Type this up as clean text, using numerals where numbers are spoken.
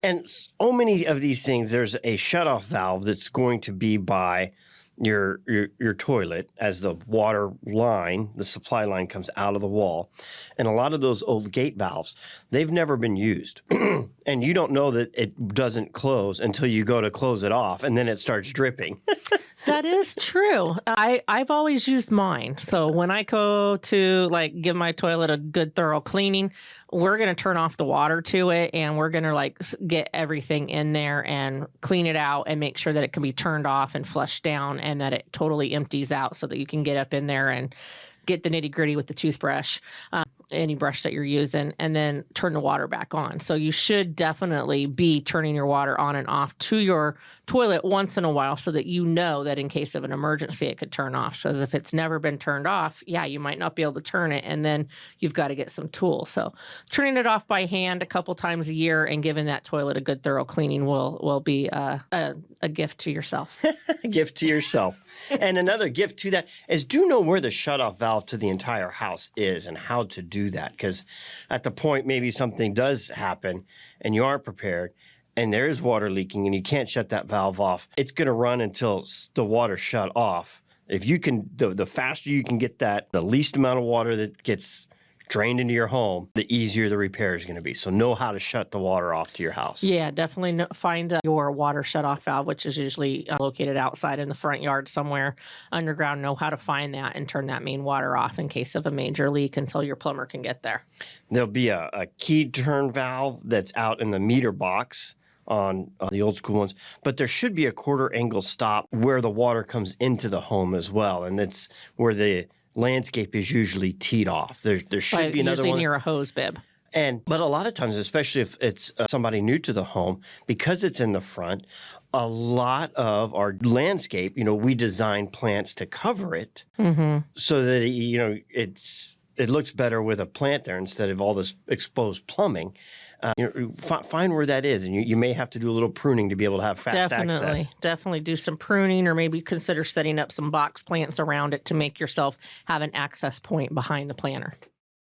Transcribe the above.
And so many of these things, there's a shutoff valve that's going to be by your toilet as the water line, the supply line comes out of the wall. And a lot of those old gate valves, they've never been used. And you don't know that it doesn't close until you go to close it off, and then it starts dripping. That is true. I've always used mine. So when I go to like give my toilet a good thorough cleaning, we're going to turn off the water to it and we're going to like get everything in there and clean it out and make sure that it can be turned off and flushed down and that it totally empties out so that you can get up in there and get the nitty gritty with the toothbrush, any brush that you're using, and then turn the water back on. So you should definitely be turning your water on and off to your toilet once in a while so that you know that in case of an emergency, it could turn off. So if it's never been turned off, yeah, you might not be able to turn it, and then you've got to get some tools. So turning it off by hand a couple times a year and giving that toilet a good thorough cleaning will be a gift to yourself. A gift to yourself. And another gift to that is do know where the shutoff valve to the entire house is and how to do that. Because at the point maybe something does happen and you aren't prepared and there is water leaking and you can't shut that valve off, it's going to run until the water shut off. If you can, the faster you can get that, the least amount of water that gets drained into your home, the easier the repair is going to be. So know how to shut the water off to your house. Yeah, definitely find your water shutoff valve, which is usually located outside in the front yard somewhere underground. Know how to find that and turn that main water off in case of a major leak until your plumber can get there. There'll be a key turn valve that's out in the meter box on the old school ones, but there should be a quarter angle stop where the water comes into the home as well. And that's where the landscape is usually teed off. There should be another usually one near a hose bib. But a lot of times, especially if it's somebody new to the home, because it's in the front, a lot of our landscape, we design plants to cover it so that it looks better with a plant there instead of all this exposed plumbing. Find where that is, and you may have to do a little pruning to be able to have fast access. Definitely do some pruning, or maybe consider setting up some box plants around it to make yourself have an access point behind the planter.